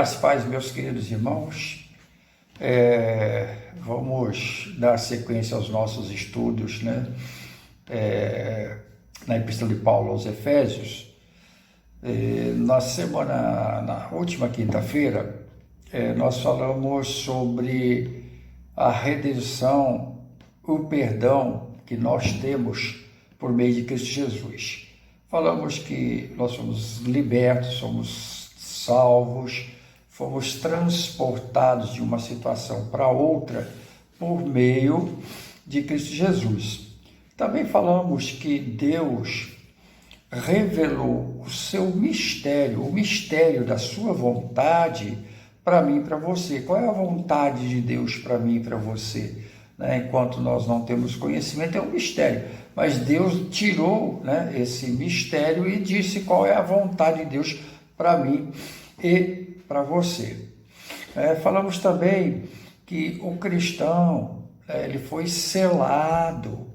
Graças e paz, meus queridos irmãos. Vamos dar sequência aos nossos estudos, né? Na Epístola de Paulo aos Efésios. Na última quinta-feira, nós falamos sobre a redenção, o perdão que nós temos por meio de Cristo Jesus. Falamos que nós somos libertos, somos salvos, fomos transportados de uma situação para outra por meio de Cristo Jesus. Também falamos que Deus revelou o seu mistério, o mistério da sua vontade para mim e para você. Qual é a vontade de Deus para mim e para você? Enquanto nós não temos conhecimento, é um mistério. Mas Deus tirou, esse mistério e disse qual é a vontade de Deus para mim e para você. Falamos também que o cristão, ele foi selado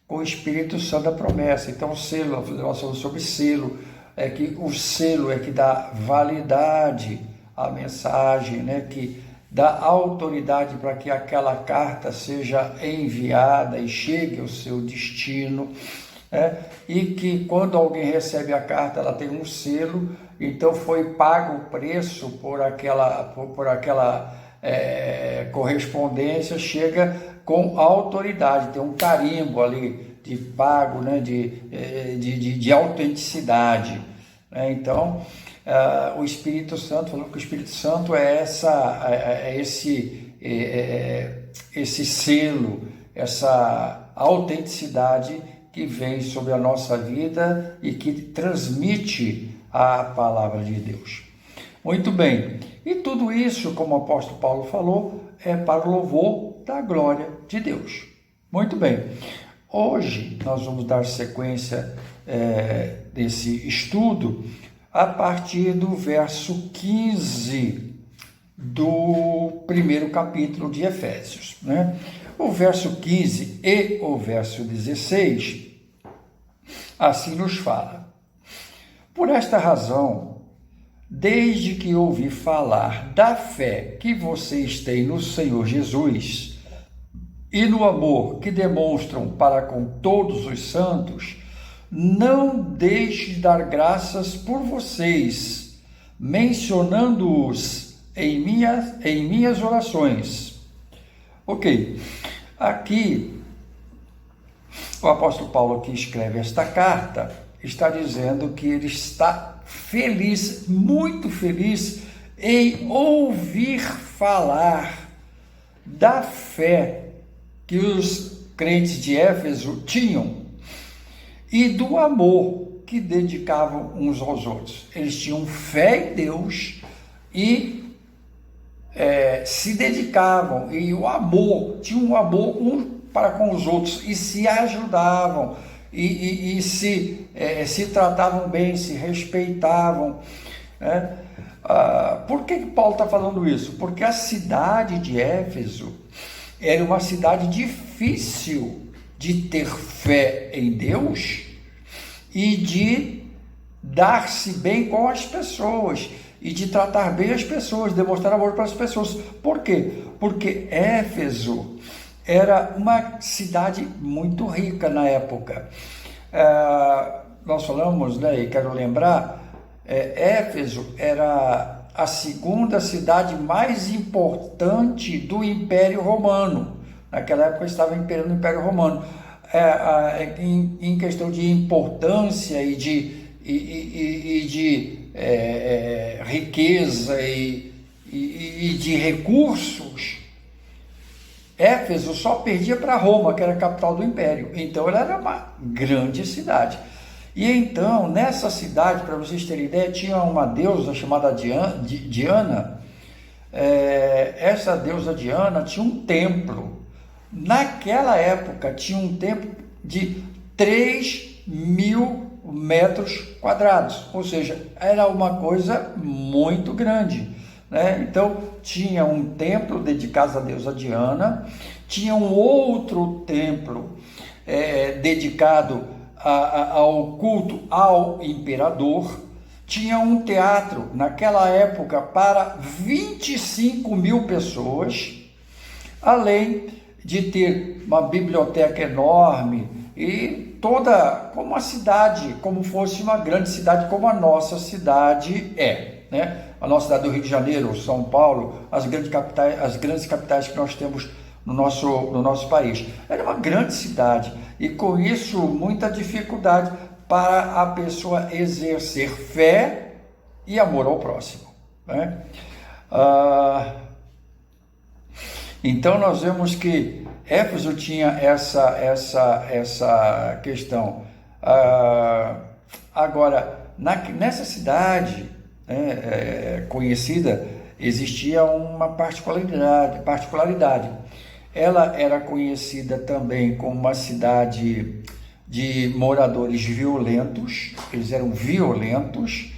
com o Espírito Santo da promessa. Então, o selo, nós falamos sobre selo, que o selo é que dá validade à mensagem, que dá autoridade para que aquela carta seja enviada e chegue ao seu destino, e que quando alguém recebe a carta, ela tem um selo, então foi pago o preço por aquela correspondência, chega com autoridade, tem um carimbo ali de pago, de autenticidade. Então, o Espírito Santo, falou que o Espírito Santo é esse selo, essa autenticidade que vem sobre a nossa vida e que transmite a palavra de Deus. Muito bem, e tudo isso, como o apóstolo Paulo falou, é para o louvor da glória de Deus. Muito bem, hoje nós vamos dar sequência desse estudo a partir do verso 15 do primeiro capítulo de Efésios. O verso 15 e o verso 16, assim nos fala: por esta razão, desde que ouvi falar da fé que vocês têm no Senhor Jesus e no amor que demonstram para com todos os santos, não deixe de dar graças por vocês, mencionando-os em minhas orações. Ok, aqui o apóstolo Paulo, que escreve esta carta, está dizendo que ele está feliz, muito feliz, em ouvir falar da fé que os crentes de Éfeso tinham e do amor que dedicavam uns aos outros. Eles tinham fé em Deus e se dedicavam, e o amor, tinham um amor um para com os outros, e se ajudavam, e se tratavam bem, se respeitavam. Por que Paulo está falando isso? Porque a cidade de Éfeso era uma cidade difícil de ter fé em Deus e de dar-se bem com as pessoas e de tratar bem as pessoas, demonstrar amor para as pessoas. Por quê? Porque Éfeso era uma cidade muito rica na época. Nós falamos, e quero lembrar, Éfeso era a segunda cidade mais importante do Império Romano. Naquela época estava imperando o Império Romano. Em questão de importância e de riqueza e de recursos, Éfeso só perdia para Roma, que era a capital do Império. Então ela era uma grande cidade. E então, nessa cidade, para vocês terem ideia, tinha uma deusa chamada Diana. Essa deusa Diana tinha um templo. Naquela época, tinha um templo de 3.000 metros quadrados. Ou seja, era uma coisa muito grande. Então, tinha um templo dedicado à deusa Diana, tinha um outro templo dedicado ao culto ao imperador, tinha um teatro, naquela época, para 25 mil pessoas, além de ter uma biblioteca enorme e toda, como uma cidade, como fosse uma grande cidade, como a nossa cidade é, né? A nossa cidade do Rio de Janeiro, São Paulo, as grandes capitais que nós temos no nosso país. Era uma grande cidade e com isso muita dificuldade para a pessoa exercer fé e amor ao próximo, né? Então nós vemos que Éfeso tinha essa questão. Agora, nessa cidade conhecida, existia uma particularidade. Ela era conhecida também como uma cidade de moradores violentos, eles eram violentos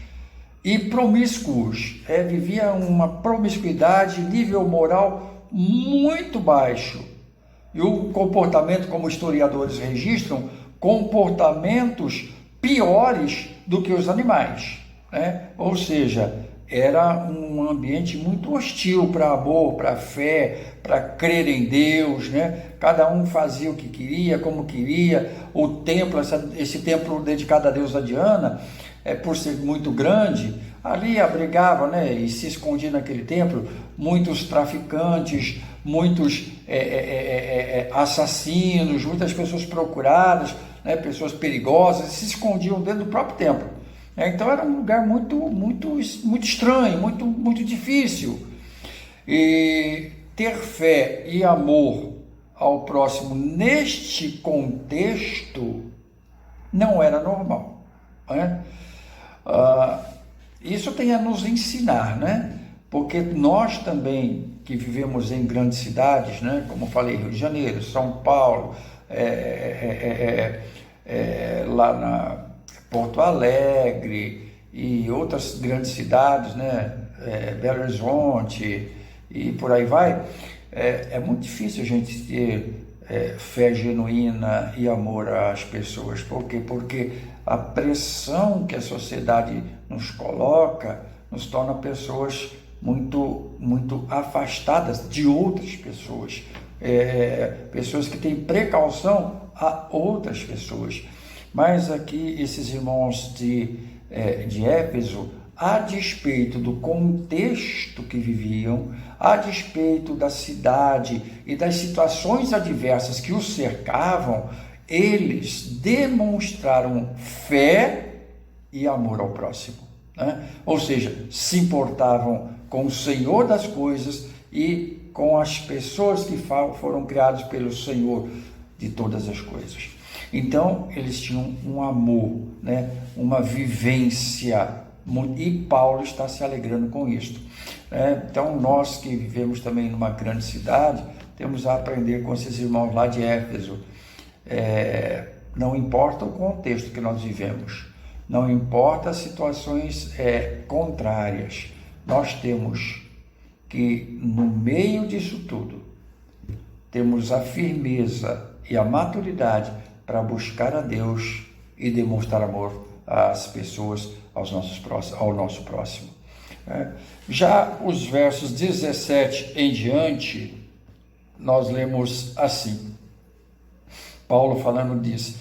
e promíscuos, vivia uma promiscuidade, nível moral muito baixo. E o comportamento, como historiadores registram, comportamentos piores do que os animais, né? Ou seja, era um ambiente muito hostil para amor, para fé, para crer em Deus, né? Cada um fazia o que queria, como queria. O templo, esse templo dedicado a deusa Diana, por ser muito grande, ali abrigava, né, e se escondia naquele templo muitos traficantes, muitos assassinos, muitas pessoas procuradas, né, pessoas perigosas, se escondiam dentro do próprio templo. Então era um lugar muito estranho, muito difícil. E ter fé e amor ao próximo neste contexto não era normal, né? Isso tem a nos ensinar, né? Porque nós também, que vivemos em grandes cidades, né? Como eu falei, Rio de Janeiro, São Paulo, lá na Porto Alegre e outras grandes cidades, né? Belo Horizonte e por aí vai, é muito difícil a gente ter fé genuína e amor às pessoas. Por quê? Porque a pressão que a sociedade nos coloca nos torna pessoas muito afastadas de outras pessoas, pessoas que têm precaução a outras pessoas. Mas aqui esses irmãos de Éfeso, a despeito do contexto que viviam, a despeito da cidade e das situações adversas que os cercavam, eles demonstraram fé e amor ao próximo, né? Ou seja, se importavam com o Senhor das coisas e com as pessoas que foram criadas pelo Senhor de todas as coisas. Então, eles tinham um amor, né? Uma vivência, e Paulo está se alegrando com isto. Então, nós que vivemos também numa grande cidade, temos a aprender com esses irmãos lá de Éfeso. Não importa o contexto que nós vivemos, não importa as situações contrárias, nós temos que, no meio disso tudo, temos a firmeza e a maturidade para buscar a Deus e demonstrar amor às pessoas, ao nosso próximo. Já os versos 17 em diante, nós lemos assim, Paulo falando disso: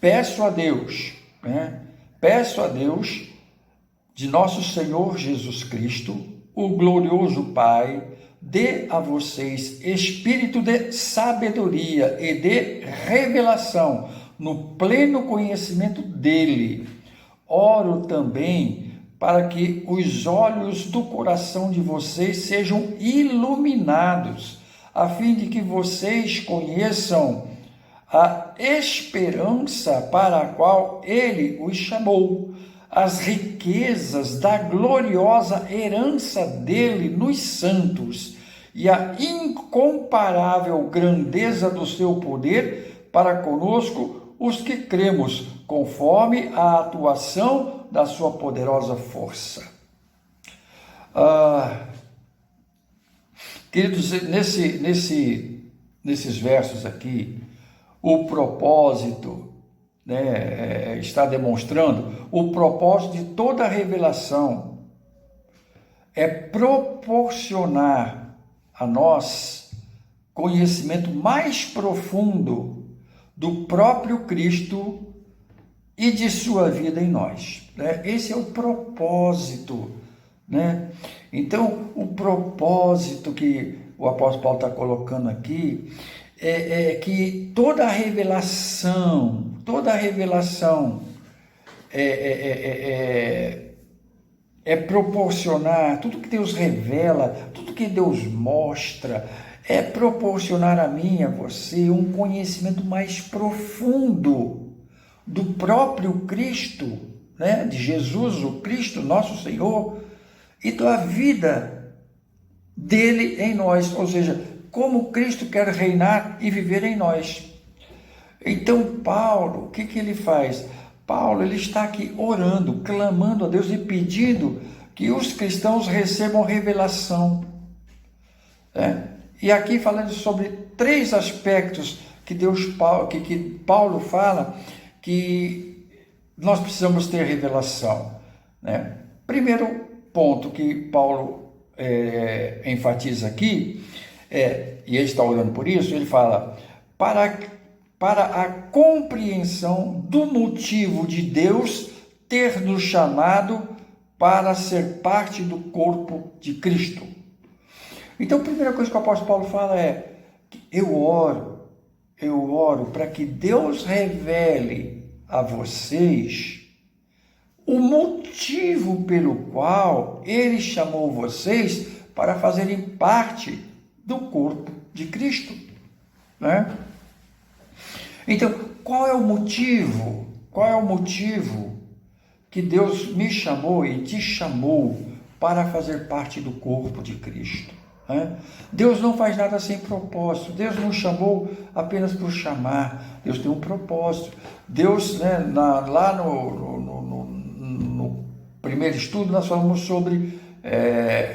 peço a Deus de nosso Senhor Jesus Cristo, o glorioso Pai, dê a vocês espírito de sabedoria e de revelação no pleno conhecimento dele. Oro também para que os olhos do coração de vocês sejam iluminados, a fim de que vocês conheçam a esperança para a qual ele os chamou, as riquezas da gloriosa herança dele nos santos e a incomparável grandeza do seu poder para conosco, os que cremos, conforme a atuação da sua poderosa força. Queridos, nesses versos aqui, o propósito né, está demonstrando, o propósito de toda a revelação é proporcionar a nós conhecimento mais profundo do próprio Cristo e de sua vida em nós, né? Esse é o propósito, né? Então, o propósito que o apóstolo Paulo está colocando aqui é que toda a revelação é proporcionar, tudo que Deus revela, tudo que Deus mostra, é proporcionar a mim, a você, um conhecimento mais profundo do próprio Cristo, né? De Jesus, o Cristo, nosso Senhor, e da vida dele em nós, ou seja, como Cristo quer reinar e viver em nós. Então, Paulo, o que ele faz? Paulo, ele está aqui orando, clamando a Deus e pedindo que os cristãos recebam revelação, né? E aqui falando sobre 3 aspectos que Paulo fala que nós precisamos ter revelação, né? Primeiro ponto que Paulo enfatiza aqui, e ele está orando por isso, ele fala, para a compreensão do motivo de Deus ter nos chamado para ser parte do corpo de Cristo. Então, a primeira coisa que o apóstolo Paulo fala é que eu oro para que Deus revele a vocês o motivo pelo qual Ele chamou vocês para fazerem parte do corpo de Cristo, né? Então, qual é o motivo? Qual é o motivo que Deus me chamou e te chamou para fazer parte do corpo de Cristo, né? Deus não faz nada sem propósito. Deus não chamou apenas por chamar. Deus tem um propósito. Deus, né, lá no primeiro estudo, nós falamos sobre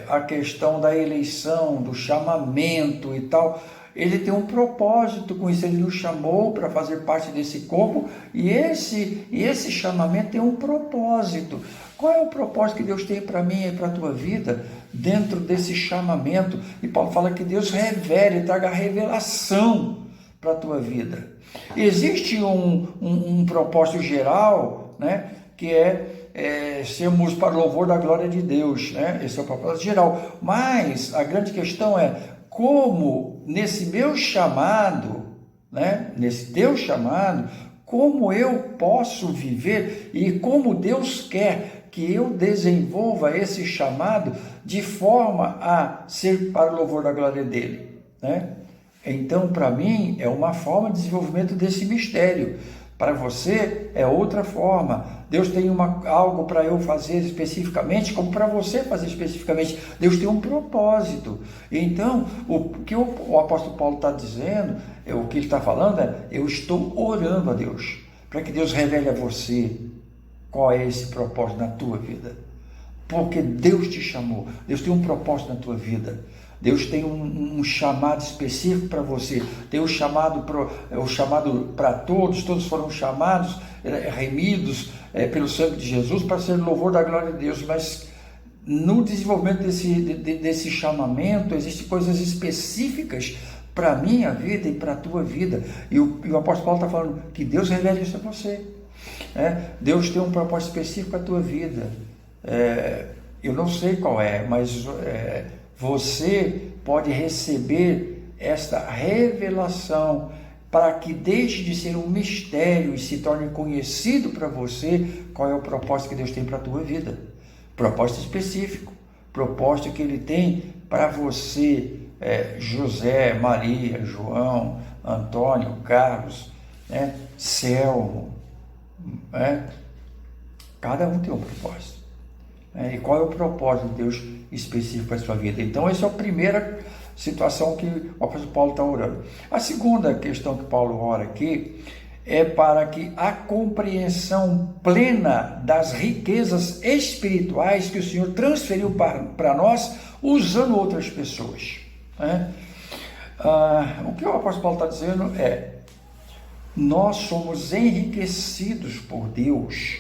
a questão da eleição, do chamamento e tal. Ele tem um propósito com isso, ele nos chamou para fazer parte desse corpo, e esse chamamento tem um propósito. Qual é o propósito que Deus tem para mim e para a tua vida dentro desse chamamento? E Paulo fala que Deus revele, traga revelação para a tua vida. Existe um propósito geral, né, que sermos para o louvor da glória de Deus, né? Esse é o propósito geral. Mas a grande questão é como nesse meu chamado, né, nesse teu chamado, como eu posso viver e como Deus quer que eu desenvolva esse chamado de forma a ser para o louvor da glória dele, né? Então, para mim, é uma forma de desenvolvimento desse mistério. Para você, é outra forma. Deus tem algo para eu fazer especificamente, como para você fazer especificamente. Deus tem um propósito. Então, o que o apóstolo Paulo está dizendo, o que ele está falando eu estou orando a Deus, para que Deus revele a você qual é esse propósito na tua vida. Porque Deus te chamou. Deus tem um propósito na tua vida. Deus tem um chamado específico para você. Tem o chamado para todos foram chamados, remidos pelo sangue de Jesus para ser louvor da glória de Deus. Mas no desenvolvimento desse chamamento, existem coisas específicas para a minha vida e para a tua vida. E o apóstolo Paulo está falando que Deus revela isso a você. Deus tem um propósito específico para a tua vida. Eu não sei qual mas você pode receber esta revelação para que deixe de ser um mistério e se torne conhecido para você qual é o propósito que Deus tem para a tua vida. Propósito específico, propósito que Ele tem para você, José, Maria, João, Antônio, Carlos, Selmo, cada um tem um propósito. E qual é o propósito de Deus específico para a sua vida? Então, essa é a primeira situação que o apóstolo Paulo está orando. A segunda questão que Paulo ora aqui é para que a compreensão plena das riquezas espirituais que o Senhor transferiu para nós usando outras pessoas. O que o apóstolo Paulo está dizendo nós somos enriquecidos por Deus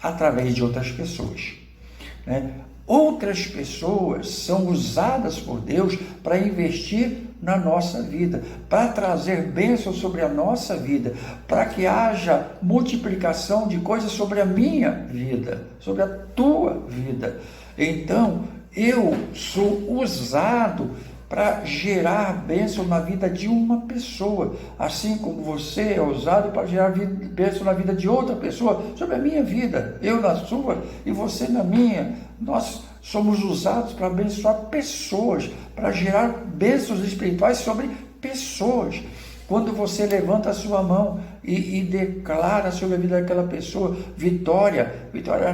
através de outras pessoas, né? Outras pessoas são usadas por Deus para investir na nossa vida, para trazer bênçãos sobre a nossa vida, para que haja multiplicação de coisas sobre a minha vida, sobre a tua vida. Então, eu sou usado para gerar bênção na vida de uma pessoa, assim como você é usado para gerar bênção na vida de outra pessoa, sobre a minha vida, eu na sua e você na minha. Nós somos usados para abençoar pessoas, para gerar bênçãos espirituais sobre pessoas. Quando você levanta a sua mão e declara sobre a vida daquela pessoa vitória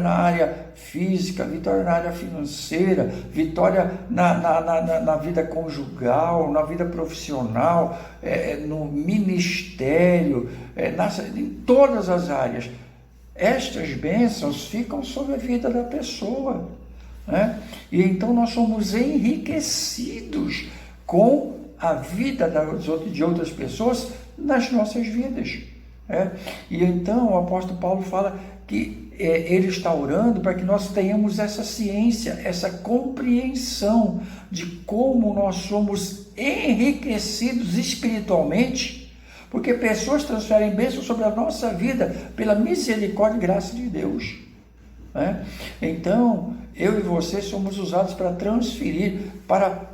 na área física, vitória na área financeira, vitória na vida conjugal, na vida profissional, no ministério, em todas as áreas. Estas bênçãos ficam sobre a vida da pessoa, né? E então nós somos enriquecidos com a vida de outras pessoas nas nossas vidas. E então o apóstolo Paulo fala que ele está orando para que nós tenhamos essa ciência, essa compreensão de como nós somos enriquecidos espiritualmente, porque pessoas transferem bênçãos sobre a nossa vida pela misericórdia e graça de Deus. Então, eu e você somos usados para transferir, para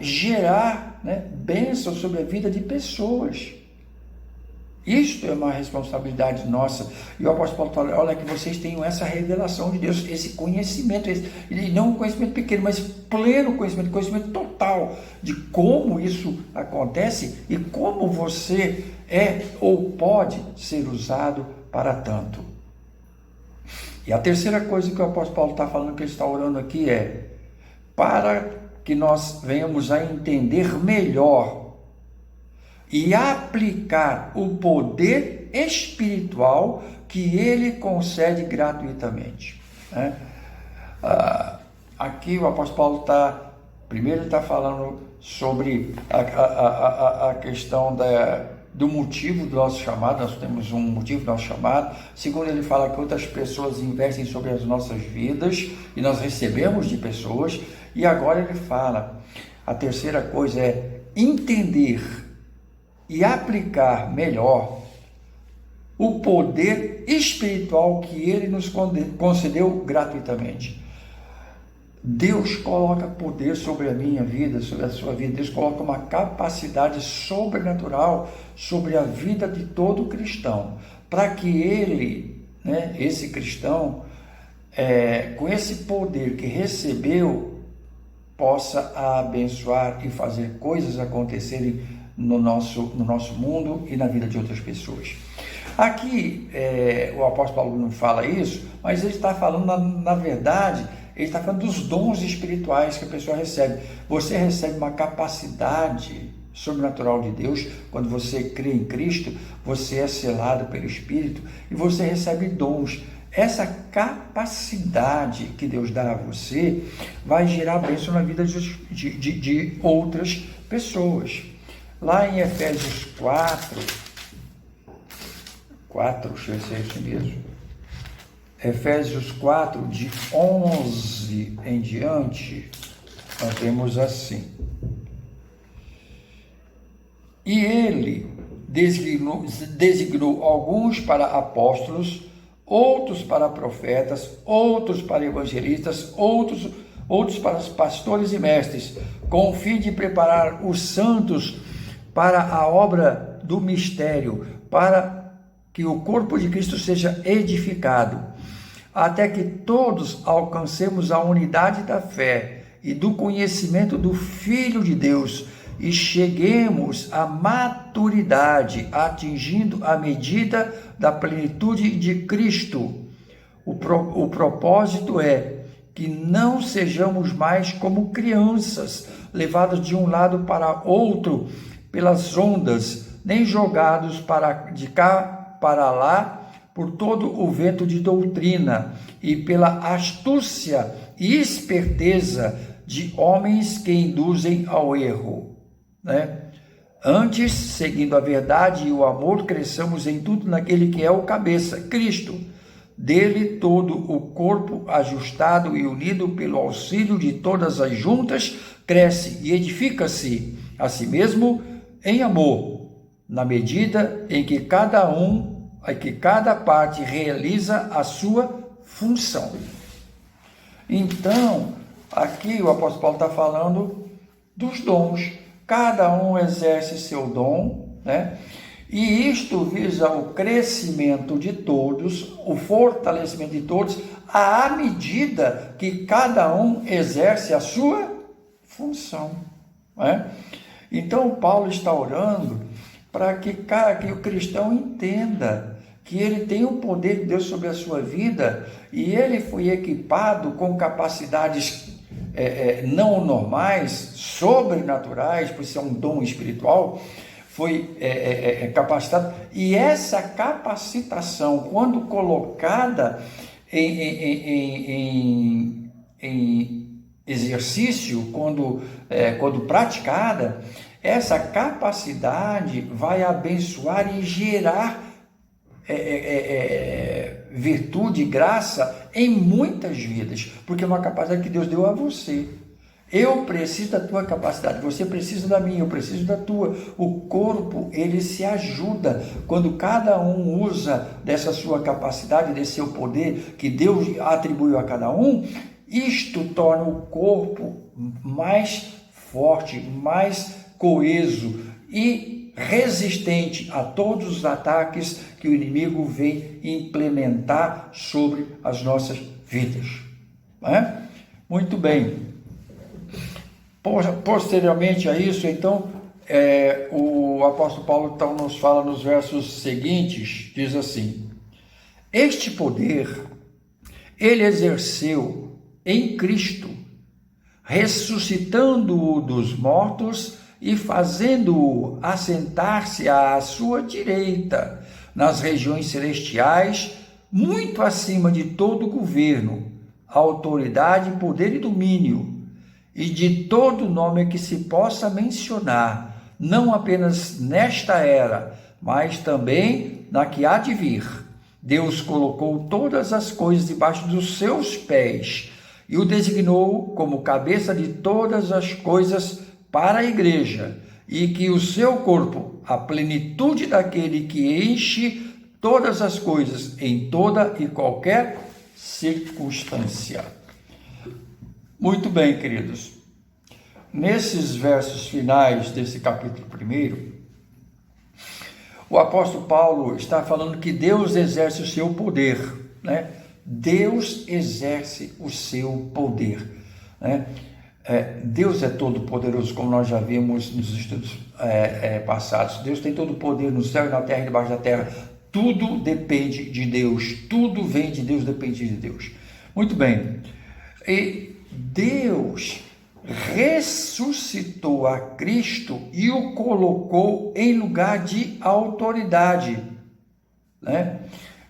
gerar, bênçãos sobre a vida de pessoas. Isto é uma responsabilidade nossa. E o apóstolo Paulo fala, olha, que vocês tenham essa revelação de Deus, esse conhecimento, e não um conhecimento pequeno, mas pleno conhecimento total de como isso acontece e como você é ou pode ser usado para tanto. E a terceira coisa que o apóstolo Paulo está falando, que ele está orando aqui, é para que nós venhamos a entender melhor e aplicar o poder espiritual que ele concede gratuitamente. Aqui o apóstolo Paulo primeiro ele está falando sobre a questão do motivo do nosso chamado. Nós temos um motivo do nosso chamado. Segundo, ele fala que outras pessoas investem sobre as nossas vidas e nós recebemos de pessoas. E agora ele fala, a terceira coisa é entender e aplicar melhor o poder espiritual que ele nos concedeu gratuitamente. Deus coloca poder sobre a minha vida, sobre a sua vida. Deus coloca uma capacidade sobrenatural sobre a vida de todo cristão, para que ele, esse cristão, com esse poder que recebeu, possa abençoar e fazer coisas acontecerem no nosso mundo e na vida de outras pessoas. Aqui, o apóstolo Paulo não fala isso, mas ele está falando, na verdade, ele está falando dos dons espirituais que a pessoa recebe. Você recebe uma capacidade sobrenatural de Deus. Quando você crê em Cristo, você é selado pelo Espírito e você recebe dons. Essa capacidade que Deus dá a você vai gerar bênção na vida de outras pessoas. Lá em Efésios 4, deixa eu ver se é isso mesmo. Efésios 4, de 11 em diante, nós temos assim. E ele designou alguns para apóstolos, outros para profetas, outros para evangelistas, outros para pastores e mestres, com o fim de preparar os santos para a obra do mistério, para que o corpo de Cristo seja edificado, até que todos alcancemos a unidade da fé e do conhecimento do Filho de Deus e cheguemos à maturidade, atingindo a medida da plenitude de Cristo. O propósito é que não sejamos mais como crianças, levados de um lado para outro pelas ondas, nem jogados de cá para lá por todo o vento de doutrina e pela astúcia e esperteza de homens que induzem ao erro. Antes, seguindo a verdade e o amor, cresçamos em tudo naquele que é o cabeça, Cristo. Dele todo o corpo, ajustado e unido pelo auxílio de todas as juntas, cresce e edifica-se a si mesmo em amor, na medida em que cada parte realiza a sua função. Então, aqui o apóstolo Paulo está falando dos dons. Cada um exerce seu dom, né? E isto visa o crescimento de todos, o fortalecimento de todos, à medida que cada um exerce a sua função, né? Então, Paulo está orando para que o cristão entenda que ele tem o poder de Deus sobre a sua vida e ele foi equipado com capacidades não normais, sobrenaturais, por isso é um dom espiritual, foi capacitado, e essa capacitação, quando colocada em exercício, quando praticada, essa capacidade vai abençoar e gerar virtude e graça em muitas vidas, porque é uma capacidade que Deus deu a você. Eu preciso da tua capacidade, você precisa da minha, eu preciso da tua. O corpo, ele se ajuda quando cada um usa dessa sua capacidade, desse seu poder que Deus atribuiu a cada um. Isto torna o corpo mais forte, mais coeso e resistente a todos os ataques que o inimigo vem implementar sobre as nossas vidas. Muito bem. Posteriormente a isso, então, o apóstolo Paulo então nos fala nos versos seguintes, diz assim: este poder ele exerceu em Cristo, ressuscitando-o dos mortos e fazendo-o assentar-se à sua direita, nas regiões celestiais, muito acima de todo governo, autoridade, poder e domínio, e de todo nome que se possa mencionar, não apenas nesta era, mas também na que há de vir. Deus colocou todas as coisas debaixo dos seus pés e o designou como cabeça de todas as coisas para a igreja, e que o seu corpo, a plenitude daquele que enche todas as coisas em toda e qualquer circunstância. Muito bem, queridos. Nesses versos finais desse capítulo 1, o apóstolo Paulo está falando que Deus exerce o seu poder, né? Deus exerce o seu poder, né? Deus é todo poderoso, como nós já vimos nos estudos passados. Deus tem todo o poder no céu e na terra e debaixo da terra. Tudo depende de Deus, tudo vem de Deus, depende de Deus. Muito bem. E Deus ressuscitou a Cristo e o colocou em lugar de autoridade, né?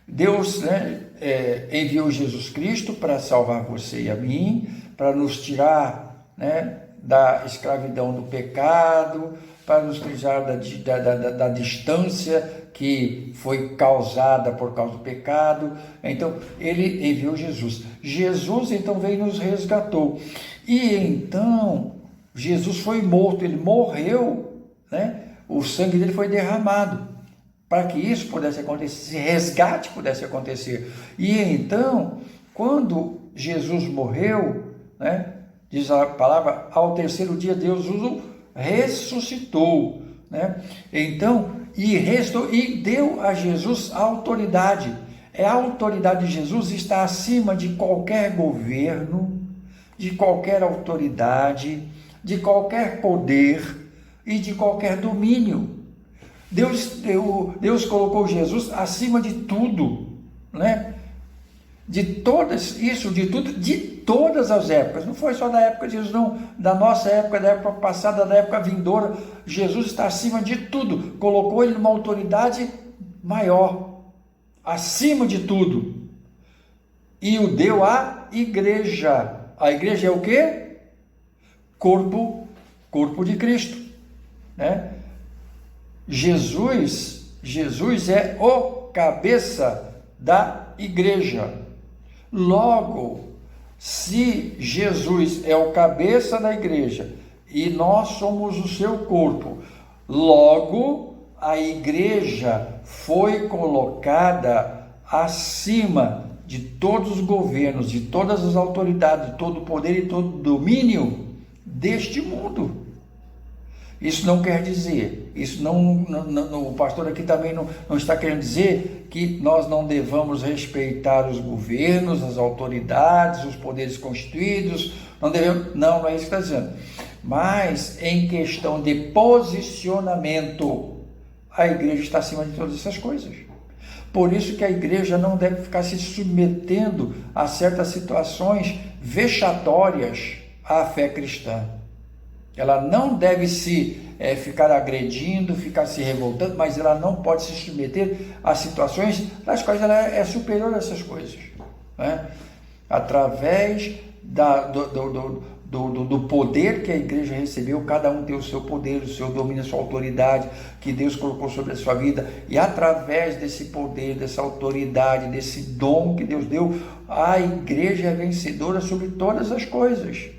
Deus, enviou Jesus Cristo para salvar você e a mim, para nos tirar, né, da escravidão do pecado, para nos tirar da distância que foi causada por causa do pecado. Então, ele enviou Jesus. Jesus, então, veio e nos resgatou. E, então, Jesus foi morto, ele morreu, né? O sangue dele foi derramado, para que isso pudesse acontecer, esse resgate pudesse acontecer. E, então, quando Jesus morreu, né, diz a palavra, ao terceiro dia Deus o ressuscitou, né? Então, e deu a Jesus a autoridade. A autoridade de Jesus está acima de qualquer governo, de qualquer autoridade, de qualquer poder e de qualquer domínio. Deus colocou Jesus acima de tudo, né? De todas as épocas. Não foi só da época de Jesus, não, da nossa época, da época passada, da época vindoura. Jesus está acima de tudo, colocou ele numa autoridade maior, acima de tudo, e o deu à igreja. A igreja é o quê? Corpo de Cristo, né? Jesus é o cabeça da igreja. Logo, se Jesus é o cabeça da igreja e nós somos o seu corpo, logo a igreja foi colocada acima de todos os governos, de todas as autoridades, de todo o poder e todo o domínio deste mundo. Isso não quer dizer, o pastor aqui também não está querendo dizer que nós não devamos respeitar os governos, as autoridades, os poderes constituídos, não é isso que está dizendo. Mas em questão de posicionamento, a igreja está acima de todas essas coisas. Por isso que a igreja não deve ficar se submetendo a certas situações vexatórias à fé cristã. Ela não deve ficar agredindo, ficar se revoltando, mas ela não pode se submeter a situações das quais ela é superior a essas coisas, né? Através do poder que a igreja recebeu, cada um tem o seu poder, o seu domínio, a sua autoridade, que Deus colocou sobre a sua vida, e através desse poder, dessa autoridade, desse dom que Deus deu, a igreja é vencedora sobre todas as coisas.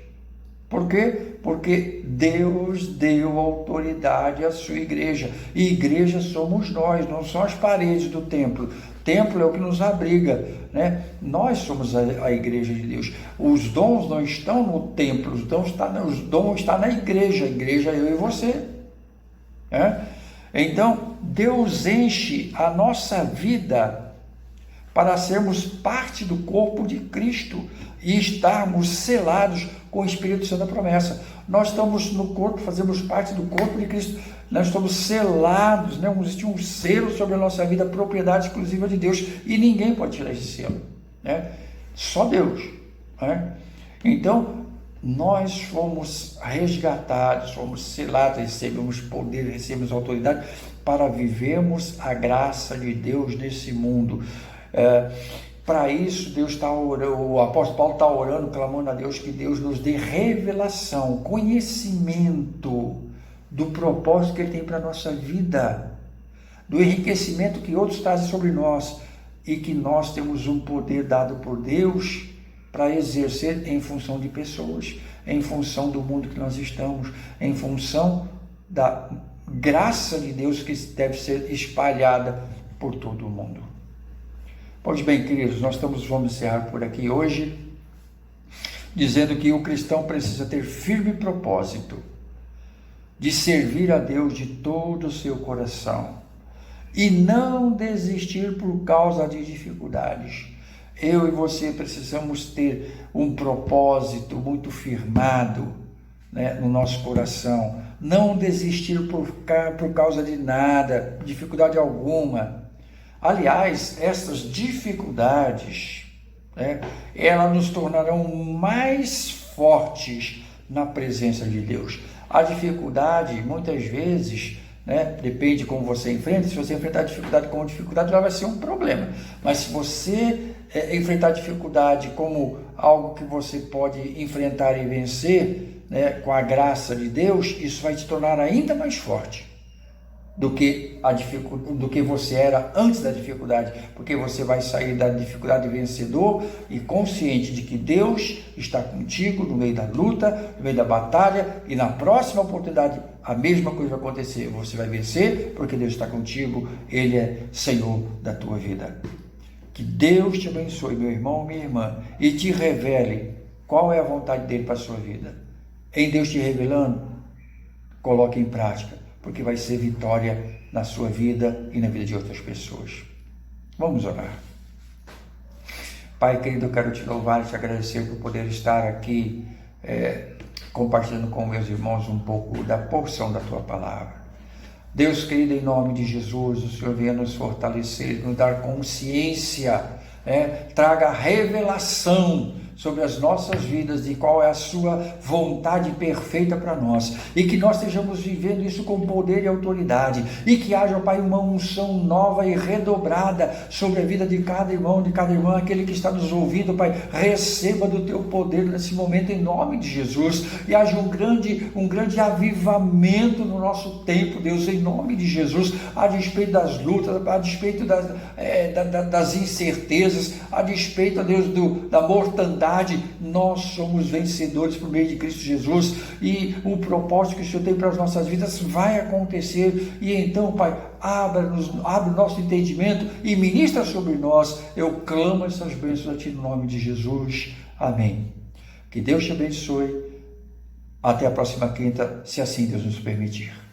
Por quê? Porque Deus deu autoridade à sua igreja. E igreja somos nós, não são as paredes do templo. O templo é o que nos abriga, né? Nós somos a igreja de Deus. Os dons não estão no templo, os dons estão na igreja. A igreja é eu e você, né? Então, Deus enche a nossa vida para sermos parte do corpo de Cristo e estarmos selados com o Espírito Santo da promessa. Nós estamos no corpo, fazemos parte do corpo de Cristo, nós estamos selados, né? Existe um selo sobre a nossa vida, propriedade exclusiva de Deus, e ninguém pode tirar esse selo, né? Só Deus, né? Então, nós fomos resgatados, fomos selados, recebemos poder, recebemos autoridade para vivermos a graça de Deus nesse mundo. Para isso, Deus está orando, o apóstolo Paulo está orando, clamando a Deus que Deus nos dê revelação, conhecimento do propósito que Ele tem para a nossa vida, do enriquecimento que outros trazem sobre nós, e que nós temos um poder dado por Deus para exercer em função de pessoas, em função do mundo que nós estamos, em função da graça de Deus que deve ser espalhada por todo o mundo. Pois bem, queridos, vamos encerrar por aqui hoje, dizendo que o cristão precisa ter firme propósito de servir a Deus de todo o seu coração e não desistir por causa de dificuldades. Eu e você precisamos ter um propósito muito firmado, né, no nosso coração, não desistir por causa de nada, dificuldade alguma. Aliás, essas dificuldades, né, elas nos tornarão mais fortes na presença de Deus. A dificuldade, muitas vezes, né, depende de como você enfrenta. Se você enfrentar a dificuldade como dificuldade, ela vai ser um problema. Mas se você enfrentar a dificuldade como algo que você pode enfrentar e vencer, né, com a graça de Deus, isso vai te tornar ainda mais forte do que você era antes da dificuldade, porque você vai sair da dificuldade vencedor e consciente de que Deus está contigo no meio da luta, no meio da batalha, e na próxima oportunidade a mesma coisa vai acontecer. Você vai vencer porque Deus está contigo, Ele é Senhor da tua vida. Que Deus te abençoe, meu irmão, minha irmã, e te revele qual é a vontade dele para a sua vida. Em Deus te revelando, coloque em prática, porque vai ser vitória na sua vida e na vida de outras pessoas. Vamos orar. Pai querido, eu quero te louvar e te agradecer por poder estar aqui compartilhando com meus irmãos um pouco da porção da tua palavra. Deus querido, em nome de Jesus, o Senhor venha nos fortalecer, nos dar consciência, traga revelação sobre as nossas vidas, de qual é a sua vontade perfeita para nós, e que nós estejamos vivendo isso com poder e autoridade, e que haja, Pai, uma unção nova e redobrada sobre a vida de cada irmão, de cada irmã, aquele que está nos ouvindo, Pai, receba do teu poder nesse momento, em nome de Jesus, e haja um grande avivamento no nosso tempo, Deus, em nome de Jesus, a despeito das lutas, a despeito das incertezas, a despeito, Deus, da mortandade, nós somos vencedores por meio de Cristo Jesus, e o propósito que o Senhor tem para as nossas vidas vai acontecer, e então, Pai, abre o nosso entendimento e ministra sobre nós. Eu clamo essas bênçãos a Ti no nome de Jesus, amém. Que Deus te abençoe, até a próxima quinta, se assim Deus nos permitir.